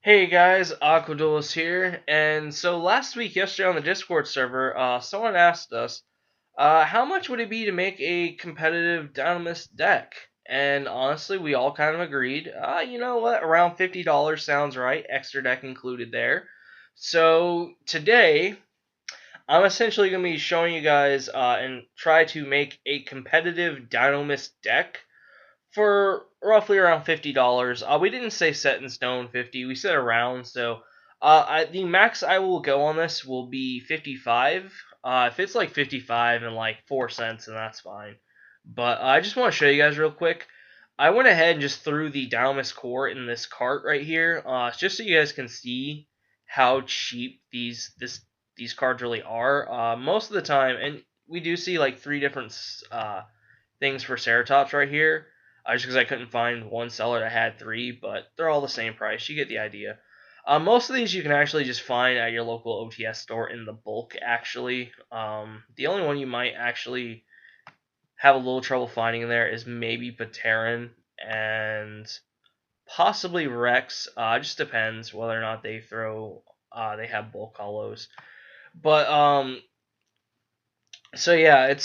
Hey guys, Aqua Duelist here, and so yesterday on the Discord server, someone asked us, how much would it be to make a competitive Dinomist deck? And honestly, we all kind of agreed, you know what, around $50 sounds right, extra deck included there. So today, I'm essentially going to be showing you guys and try to make a competitive Dinomist deck for roughly around $50. We didn't say set in stone 50. We said around. So the max I will go on this will be 55. If it's like 55 and like 4 cents, then that's fine. But I just want to show you guys real quick. I went ahead and just threw the Dynamis core in this cart right here, just so you guys can see how cheap these cards really are. Most of the time, and we do see like three different things for Ceratops right here. Just because I couldn't find one seller that had three, but they're all the same price. You get the idea. Most of these you can actually just find at your local OTS store in the bulk, actually. The only one you might actually have a little trouble finding in there is maybe Pateran and possibly Rex. Just depends whether or not they have bulk hollows. But so yeah,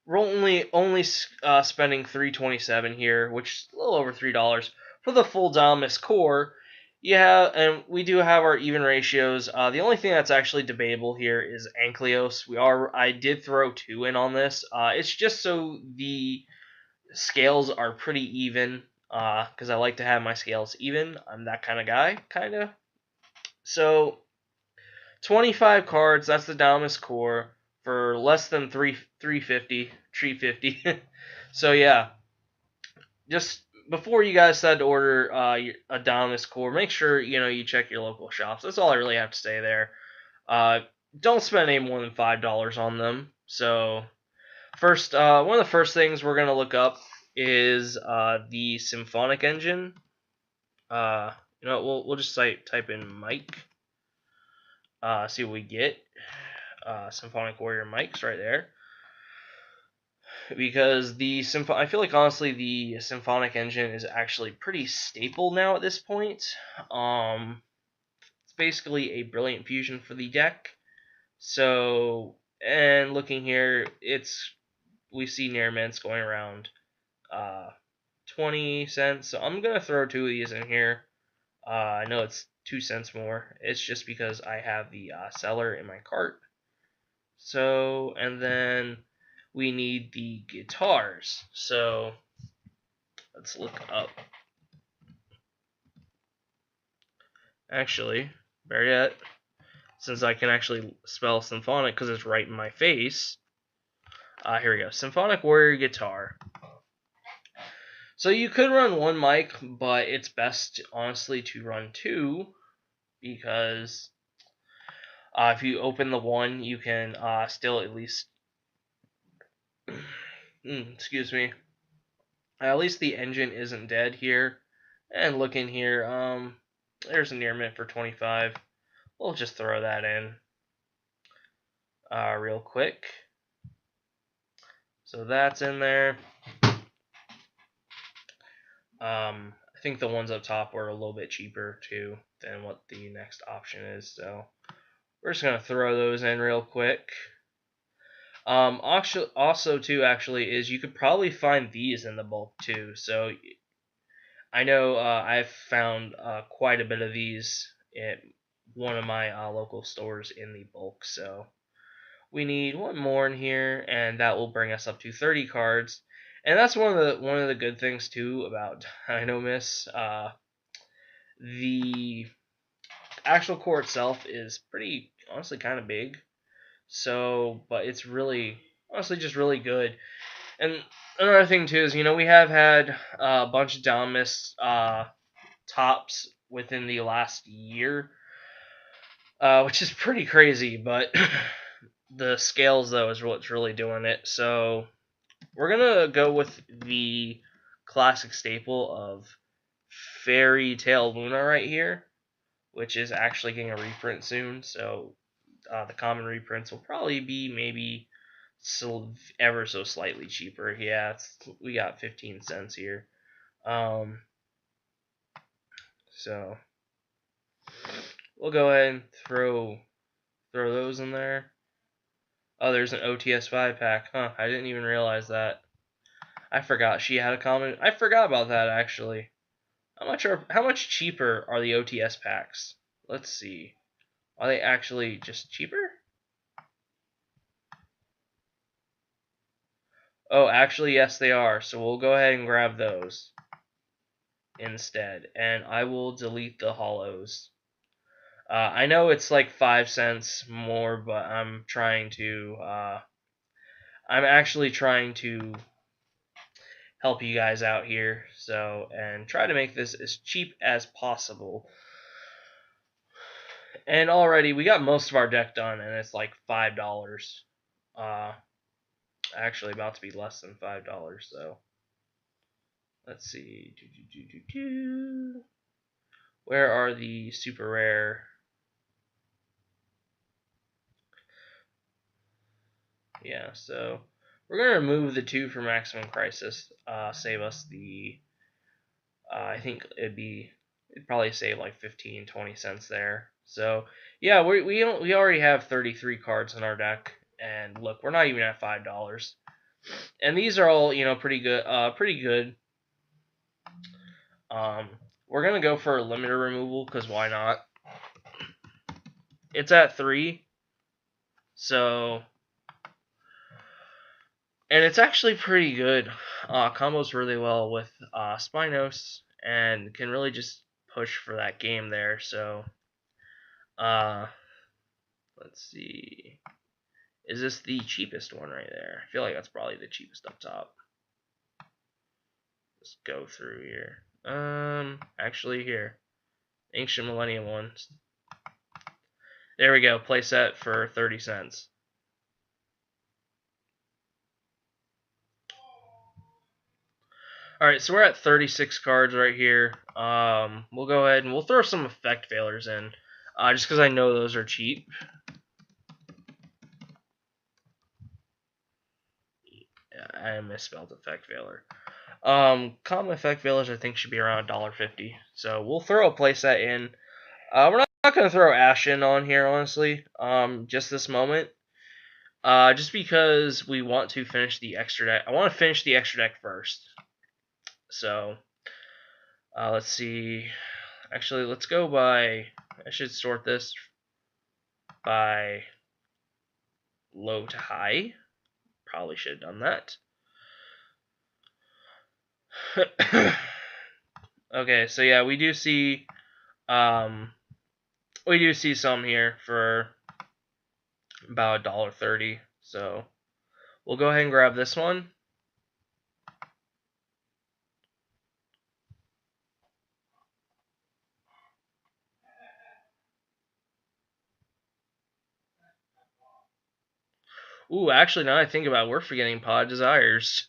we're only spending $3.27 here, which is a little over $3 for the full Dominus core. Yeah, and we do have our even ratios. The only thing that's actually debatable here is Ankylos. I did throw two in on this. It's just so the scales are pretty even. Because I like to have my scales even. I'm that kind of guy, kind of. So 25 cards. That's the Dominus core for less than 350. So yeah, just before you guys decide to order a Dominus core, make sure you check your local shops. That's all I really have to say there. Uh, don't spend any more than $5 on them. So first, one of the first things we're gonna look up is the Symphonic engine. We'll just type in Mike. See what we get. Symphonic Warrior Mike's right there. Because I feel like honestly the Symphonic engine is actually pretty staple now at this point. It's basically a brilliant fusion for the deck. So, and looking here, we see near mints going around 20 cents. So I'm gonna throw two of these in here. I know it's 2 cents more. It's just because I have the seller in my cart. So, and then we need the guitars. So, let's look up. Actually, better yet, since I can actually spell symphonic because it's right in my face. Here we go. Symphonic Warrior guitar. So you could run one mic, but it's best, honestly, to run two because if you open the one, you can still at least excuse me. At least the engine isn't dead here. And look in here. There's a near mint for 25. We'll just throw that in real quick. So that's in there. I think the ones up top were a little bit cheaper too than what the next option is. So we're just gonna throw those in real quick. Also too, actually, is you could probably find these in the bulk too. So I know I've found quite a bit of these at one of my local stores in the bulk. So we need one more in here, and that will bring us up to 30 cards. And that's one of the good things too about Dinomist. The actual core itself is pretty honestly kind of big. So, but it's really honestly just really good. And another thing too is we have had a bunch of Dinomist tops within the last year, which is pretty crazy. But the scales though is what's really doing it. So we're gonna go with the classic staple of Fairy Tale Luna right here, which is actually getting a reprint soon. So the common reprints will probably be maybe ever so slightly cheaper. Yeah, we got 15 cents here. So we'll go ahead and throw those in there. Oh, there's an OTS 5 pack. Huh, I didn't even realize that. I forgot she had a comment. I forgot about that, actually. How much cheaper are the OTS packs? Let's see. Are they actually just cheaper? Oh, actually, yes, they are. So we'll go ahead and grab those instead. And I will delete the hollows. I know it's like 5 cents more, but I'm actually trying to help you guys out here, so, and try to make this as cheap as possible. And already we got most of our deck done, and it's like $5. Actually about to be less than $5, so let's see. Where are the super rare? Yeah, so we're gonna remove the 2 from Maximum Crisis. Save us the. I think it'd probably save like 15-20 cents there. So yeah, we already have 33 cards in our deck, and look, we're not even at $5. And these are all pretty good. Pretty good. We're gonna go for a limiter removal because why not? It's at 3, so. And it's actually pretty good. Combos really well with Spinos and can really just push for that game there. So, let's see. Is this the cheapest one right there? I feel like that's probably the cheapest up top. Let's go through here. Actually here. Ancient Millennium ones. There we go. Playset for 30 cents. Alright, so we're at 36 cards right here. We'll go ahead and we'll throw some effect failures in. Just because I know those are cheap. Yeah, I misspelled effect failure. Common effect failures I think should be around $1.50. So we'll throw a playset in. We're not going to throw Ashen on here, honestly. Just this moment. Just because we want to finish the extra deck. I want to finish the extra deck first. So, let's see. Actually, let's go by. I should sort this by low to high. Probably should have done that. Okay, so yeah, we do see some here for about $1.30. So we'll go ahead and grab this one. Ooh, actually, now I think about it, we're forgetting Pod Desires.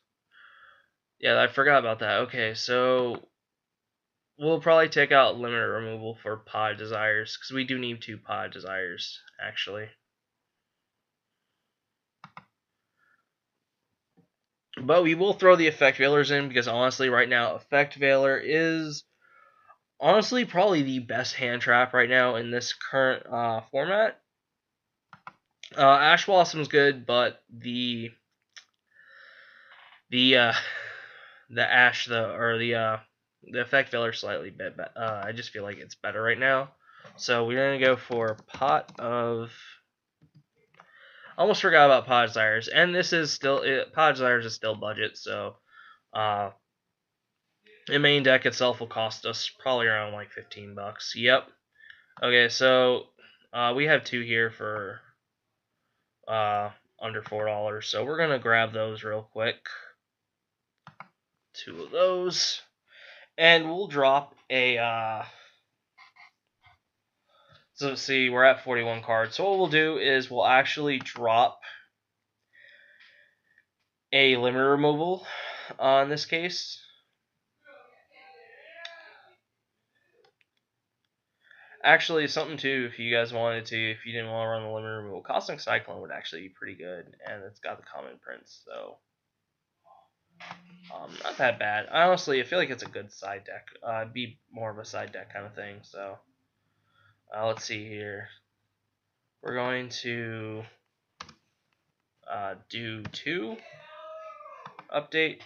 Yeah, I forgot about that. Okay, so we'll probably take out limiter removal for Pod Desires, because we do need 2 Pod Desires, actually. But we will throw the Effect Veilers in, because honestly, right now, Effect Veiler is honestly probably the best hand trap right now in this current format. Ash Blossom's good, but the Ash the Effect Veiler slightly bit. I just feel like it's better right now. So we're gonna go for Pot of. Almost forgot about Pod Desires, and this is still Pod Desires is still budget, so the main deck itself will cost us probably around like $15. Yep. Okay, so we have 2 here for under $4, so we're gonna grab those real quick. 2 of those, and we'll drop a. So see, we're at 41 cards. So what we'll do is we'll actually drop a limiter removal in this case. Actually, something too, if you guys wanted to, if you didn't want to run the limiter removal, Cosmic Cyclone would actually be pretty good, and it's got the common prints, so not that bad. Honestly, I feel like it's a good side deck. It'd be more of a side deck kind of thing, so Let's see here. We're going to do 2 update.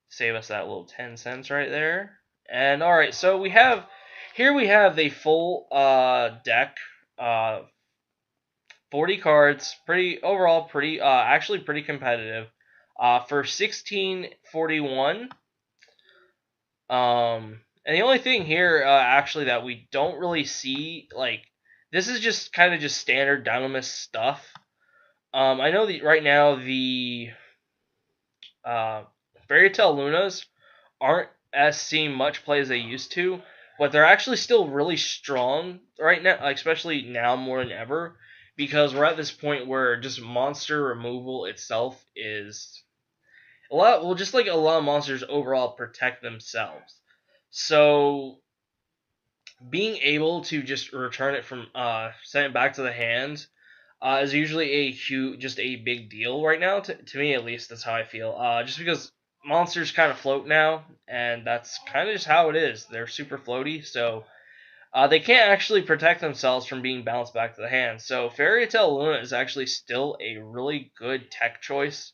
Save us that little 10 cents right there. And alright, so we have the full deck. 40 cards, pretty actually pretty competitive. For 1641. And the only thing here actually that we don't really see, like, this is just kind of just standard Dinomist stuff. I know that right now the Fairy Tale Lunas aren't as seeing much play as they used to, but they're actually still really strong right now, especially now more than ever, because we're at this point where just monster removal itself is a lot. Well, just like a lot of monsters overall protect themselves, so being able to just return it from send it back to the hand is usually just a big deal right now. To me, at least, that's how I feel. Just because monsters kind of float now, and that's kind of just how it is. They're super floaty, so they can't actually protect themselves from being bounced back to the hand. So Fairy Tale Luna is actually still a really good tech choice.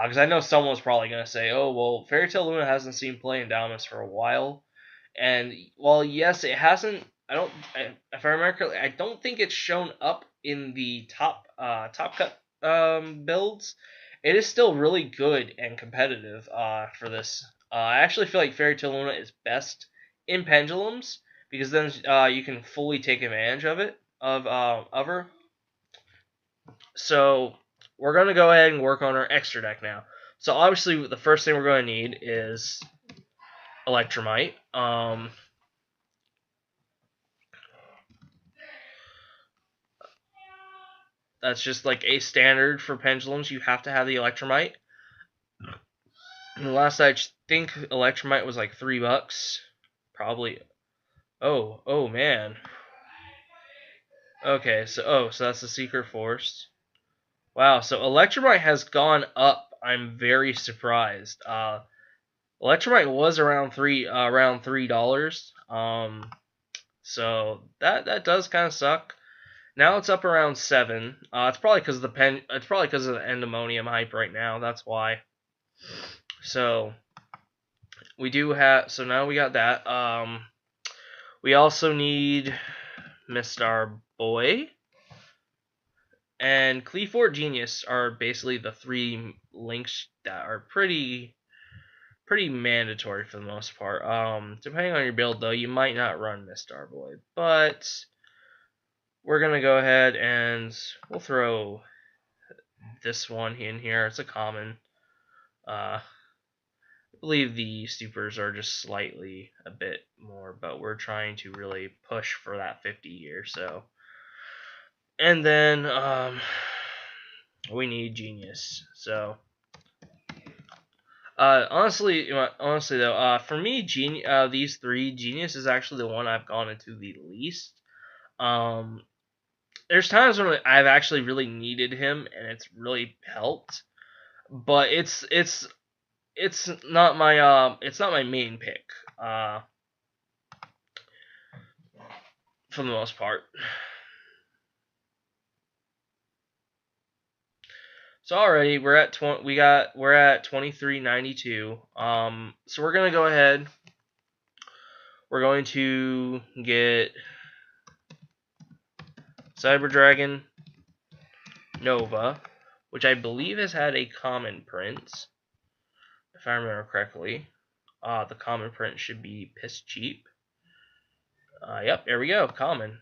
Because I know someone's probably going to say, oh, well, Fairy Tale Luna hasn't seen play in Dominus for a while. And while yes, it hasn't. If I remember correctly, I don't think it's shown up in the top cut builds. It is still really good and competitive for this. I actually feel like Fairy Tale Luna is best in pendulums because then you can fully take advantage of it of her. So we're gonna go ahead and work on our extra deck now. So obviously the first thing we're going to need is Electromite. That's just like a standard for pendulums. You have to have the Electromite. And the last I think Electromite was like $3, probably. Oh man. Okay, so that's the Secret Force. Wow, so Electromite has gone up. I'm very surprised. Electromite was around $3. So that does kind of suck. Now it's up around 7. It's probably because of the endemonium hype right now. That's why. So we do have. So now we got that. We also need Mr. Boy and Cleafort Genius are basically the 3 links that are pretty mandatory for the most part. Depending on your build though, you might not run Mr. Boy, but we're gonna go ahead and we'll throw this one in here. It's a common. I believe the stupers are just slightly a bit more, but we're trying to really push for that 50 here. So, and then we need genius. So, honestly though, for me, these 3 genius is actually the one I've gone into the least. There's times when I've actually really needed him and it's really helped, but it's not my main pick for the most part. So already we're at 2392. So we're gonna go ahead. We're going to get Cyber Dragon Nova, which I believe has had a common print, if I remember correctly. The common print should be piss cheap. Yep, there we go, common.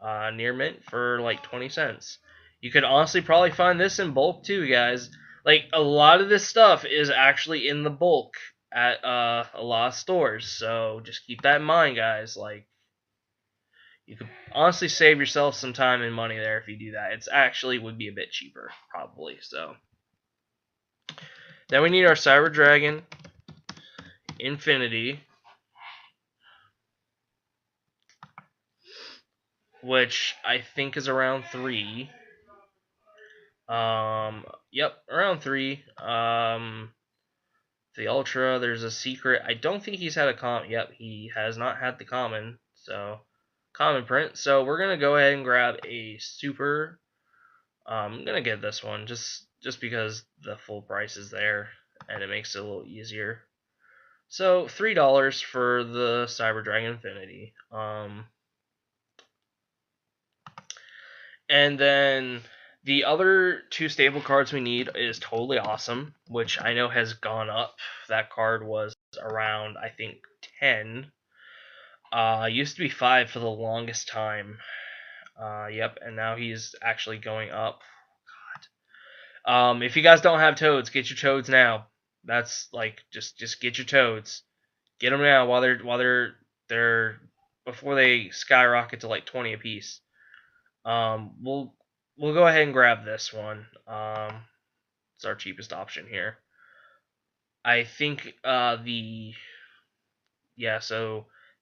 Near mint for like 20 cents. You could honestly probably find this in bulk too, guys. Like, a lot of this stuff is actually in the bulk at a lot of stores, so just keep that in mind, guys. Like, you could honestly save yourself some time and money there if you do that. It's actually would be a bit cheaper, probably. So then we need our Cyber Dragon Infinity, which I think is around 3. Yep, around 3. The Ultra, there's a secret. I don't think he's had a common. Yep, he has not had the common. So, common print. So, we're going to go ahead and grab a super. I'm going to get this one just because the full price is there and it makes it a little easier. So, $3 for the Cyber Dragon Infinity. And then the other two stable cards we need is Totally Awesome, which I know has gone up. That card was around, I think, 10. Used to be 5 for the longest time. Yep, and now he's actually going up. God. If you guys don't have Toads, get your Toads now. That's like just get your Toads. Get them now while they're before they skyrocket to like 20 apiece. We'll go ahead and grab this one. It's our cheapest option here. I think so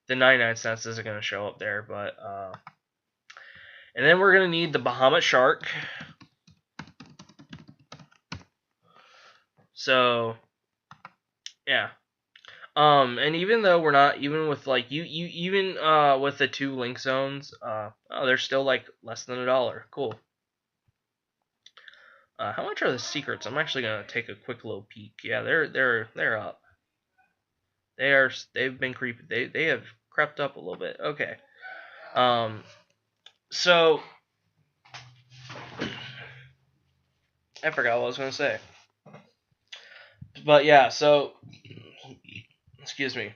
the 99 cents isn't going to show up there, but and then we're going to need the Bahamut Shark. So yeah. And even though we're not even with like even with the 2 link zones, they're still like less than $1. Cool. How much are the secrets? I'm actually gonna take a quick little peek. Yeah, they're up. They've been creepy. They have crept up a little bit. Okay. So I forgot what I was gonna say. But yeah, so excuse me.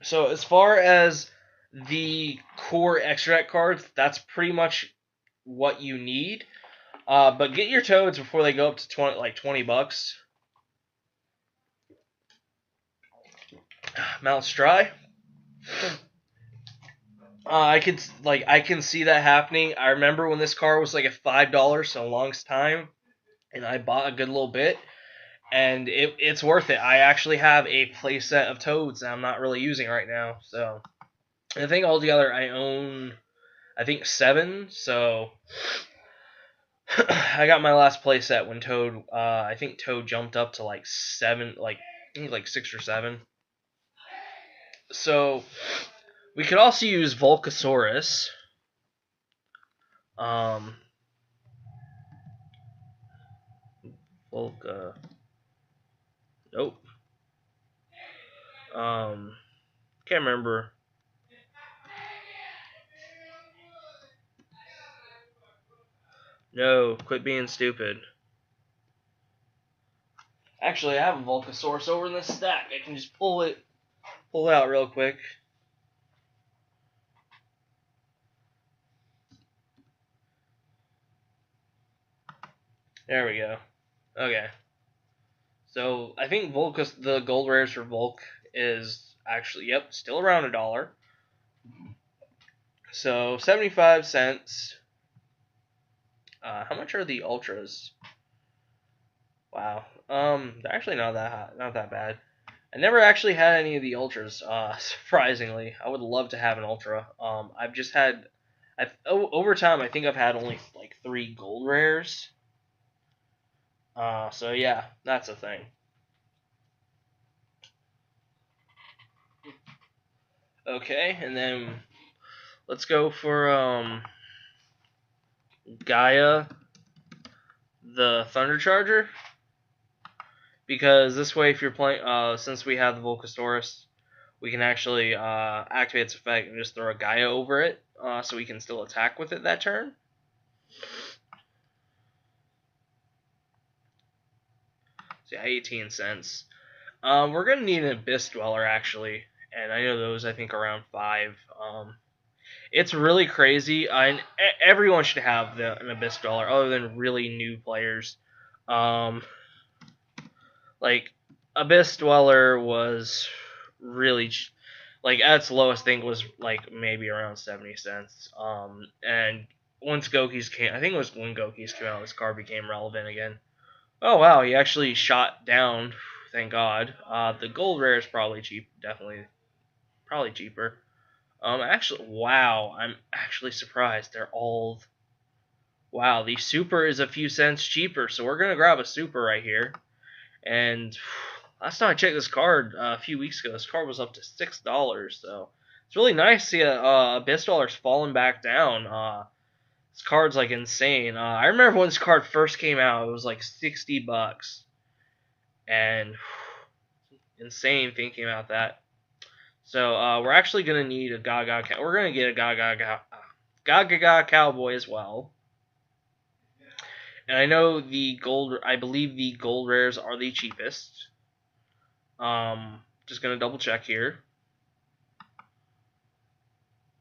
So as far as the core extract cards, that's pretty much what you need. But get your Toads before they go up to $20. Mount Stry. I can see that happening. I remember when this car was like at $5 so longest time, and I bought a good little bit, and it's worth it. I actually have a playset of Toads that I'm not really using right now. So I think altogether I own, I think 7. So I got my last playset when Toad. I think Toad jumped up to like 7, I think like 6 or 7. So we could also use Volcasaurus. Volca. Nope. Can't remember. No, quit being stupid. Actually, I have a Volcasaurus over in this stack. I can just pull it out real quick. There we go. Okay. So I think the gold rares for Volk is actually still around $1. So 75 cents. How much are the ultras? Wow. They're actually not that bad. I never actually had any of the ultras. Surprisingly, I would love to have an ultra. I've just had, over time I think I've had only like 3 gold rares. So yeah, that's a thing. Okay, and then let's go for Gaia, the Thunder Charger, because this way, if you're playing, since we have the Volcasaurus, we can actually activate its effect and just throw a Gaia over it, so we can still attack with it that turn. So yeah, 18 cents. We're gonna need an Abyss Dweller actually, and I know those I think around 5. It's really crazy. Everyone should have an Abyss Dweller, other than really new players. Like Abyss Dweller was really like at its lowest thing was like maybe around 70 cents. And once Goki's came, I think it was when Goki's came out, this card became relevant again. Oh wow, he actually shot down. Thank God. The gold rare is probably cheap, definitely, probably cheaper. Actually, wow, I'm actually surprised. They're all. Wow, the super is a few cents cheaper, so we're gonna grab a super right here, and last time I checked this card a few weeks ago, this card was up to $6. So it's really nice to see Abyss Dollar's falling back down. This card's like insane. I remember when this card first came out, it was like $60, and insane thinking about that. So we're actually gonna need a Gaga. We're gonna get a Gaga Cowboy as well. And I know I believe the gold rares are the cheapest. Just gonna double check here.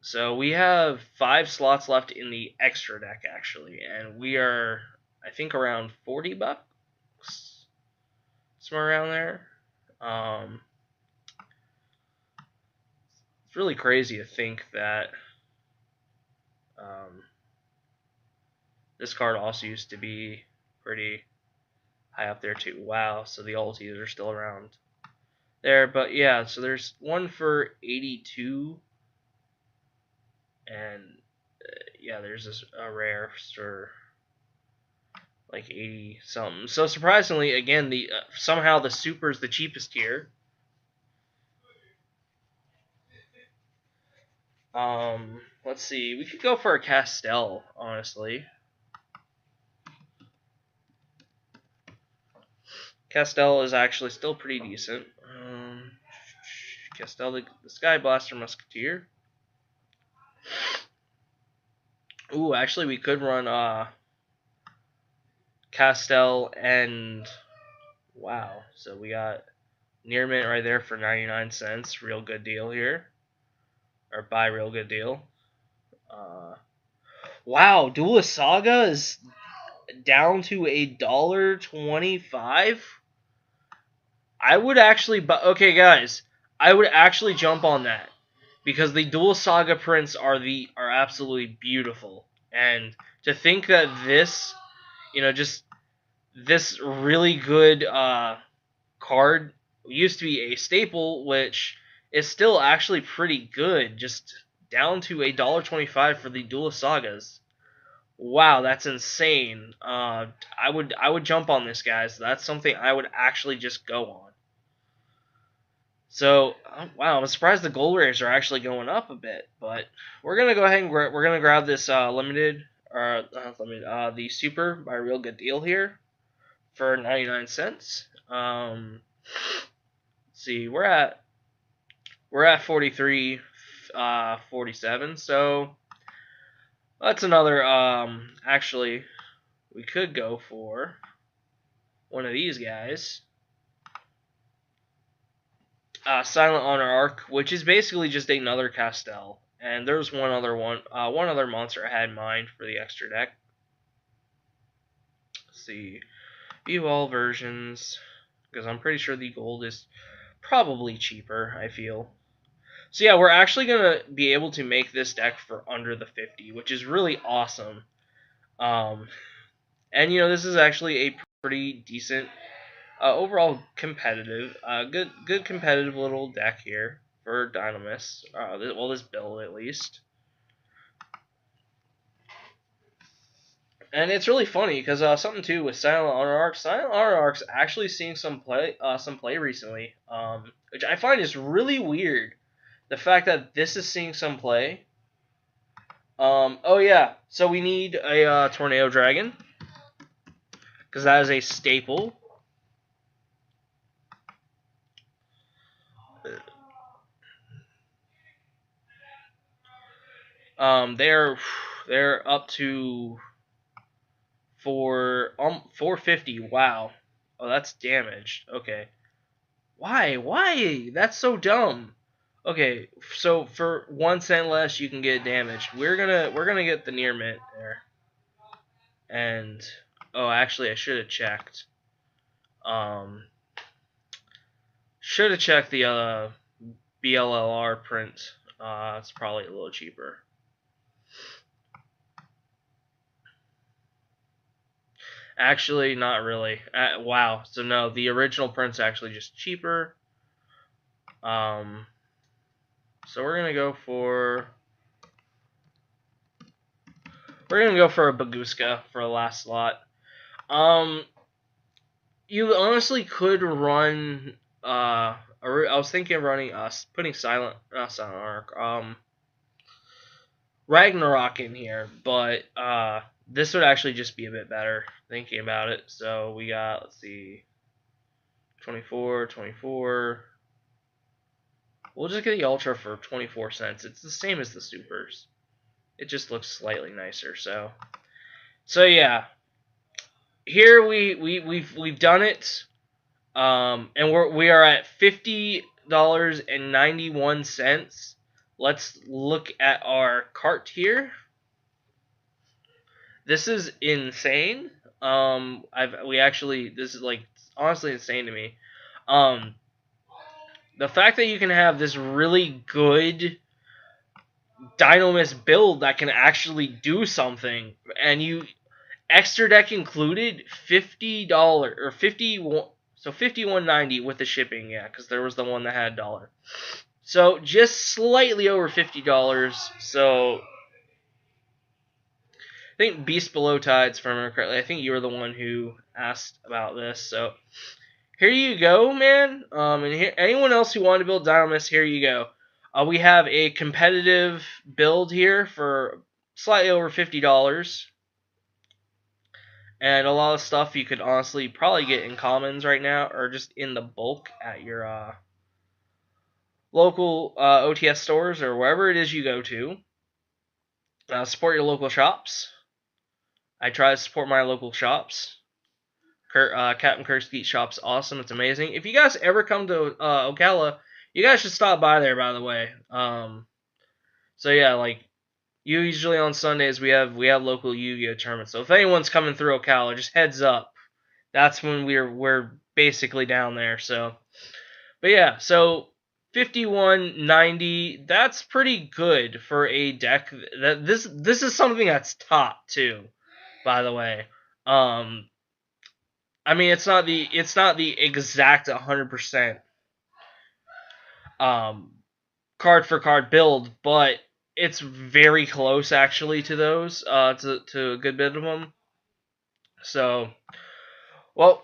So we have 5 slots left in the extra deck actually, and we are, I think, around $40, somewhere around there. It's really crazy to think that this card also used to be pretty high up there too. Wow, so the ultis are still around there. But yeah, so there's one for 82, and yeah, there's this rare for like 80 something. So surprisingly, again, the somehow the super is the cheapest here. Let's see. We could go for a Castell, honestly. Castell is actually still pretty decent. Castell, the Sky Blaster Musketeer. Ooh, actually, we could run Castell and wow. So we got Near Mint right there for 99 cents. Real good deal here. Or buy real good deal. Wow, Duelist Saga is down to $1.25. I would actually okay, guys. I would actually jump on that because the Duelist Saga prints are absolutely beautiful, and to think that this, just this really good card used to be a staple, which is still actually pretty good, just down to $1.25 for the Duelist Sagas. Wow, that's insane. I would jump on this, guys. That's something I would actually just go on. So wow, I'm surprised the gold rares are actually going up a bit, but we're gonna go ahead and we're gonna grab this limited or the super by a real good deal here for 99 cents. Let's see, we're at 43, 47. So that's another. Actually, we could go for one of these guys. Silent Honor Arc, which is basically just another Castell. And there's one other monster I had in mind for the extra deck. Let's see, view all versions, because I'm pretty sure the gold is probably cheaper, I feel. So yeah, we're actually gonna be able to make this deck for under the 50, which is really awesome. And this is actually a pretty decent. Overall competitive, good competitive little deck here for Dinomist. This build at least. And it's really funny because something too with Silent Honor Arc. Silent Honor Arc's actually seeing some play recently, which I find is really weird. The fact that this is seeing some play. Oh yeah, so we need a Tornado Dragon because that is a staple. They're up to 450. Wow. Oh, that's damaged. Okay. Why? That's so dumb. Okay, so for 1 cent less, you can get damaged. We're gonna get the near mint there. And oh, actually, I should have checked. Should have checked the BLLR print. It's probably a little cheaper. Actually, not really. Wow. So no, the original print's actually just cheaper. So we're gonna go for a Baguska for a last slot. You honestly could run I was thinking of running putting silent arc Ragnarok in here, but this would actually just be a bit better thinking about it. So we got, let's see, 24, 24. We'll just get the Ultra for 24 cents. It's the same as the Supers. It just looks slightly nicer. So yeah, here we've done it. And we are at $50.91. Let's look at our cart here. This is insane. This is like honestly insane to me. Um, the fact that you can have this really good Dinomist build that can actually do something, and you extra deck included, $50 or 51. So 51.90 with the shipping, yeah, because there was the one that had $1. So just slightly over $50. So I think Beast Below Tides, if I remember correctly, I think you were the one who asked about this. So here you go, man. And here, anyone else who wanted to build Dinomist, here you go. We have a competitive build here for slightly over $50. And a lot of stuff you could honestly probably get in commons right now, or just in the bulk at your local OTS stores or wherever it is you go to. Support your local shops. I try to support my local shops. Captain Kursky shop's awesome. It's amazing. If you guys ever come to Ocala, you guys should stop by there, by the way. So yeah, like usually on Sundays we have local Yu-Gi-Oh tournaments. So if anyone's coming through Ocala, just heads up. That's when we're basically down there. So, but yeah, so 51.90. That's pretty good for a deck. That this is something that's top too, by the way. I mean it's not the exact 100% card for card build, but it's very close actually to those to a good bit of them. So, well,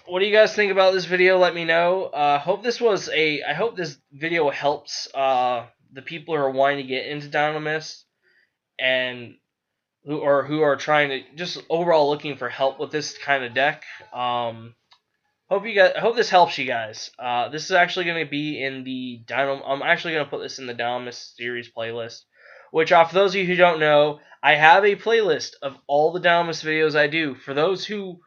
what do you guys think about this video? Let me know. I hope this video helps the people who are wanting to get into Dinomist and who are trying to just overall looking for help with this kind of deck. I hope this helps you guys. This is actually going to be in the I'm actually going to put this in the Dinomist series playlist. Which, for those of you who don't know, I have a playlist of all the Dinomist videos I do. For those who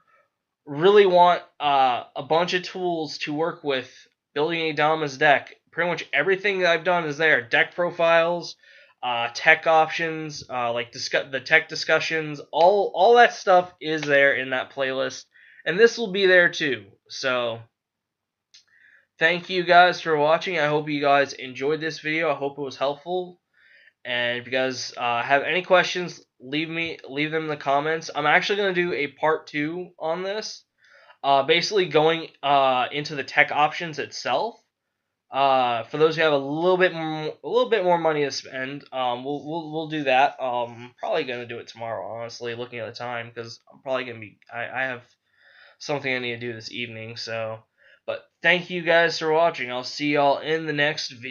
really want a bunch of tools to work with building a Dinomist deck, pretty much everything that I've done is there. Deck profiles, tech options, like the tech discussions, all that stuff is there in that playlist. And this will be there too. So, thank you guys for watching. I hope you guys enjoyed this video. I hope it was helpful. And if you guys have any questions, leave them in the comments. I'm actually going to do a part 2 on this. Basically going into the tech options itself. For those who have a little bit more money to spend, we'll do that. Probably gonna do it tomorrow, honestly, looking at the time, because I'm probably gonna be I have something I need to do this evening. So, but thank you guys for watching. I'll see y'all in the next video.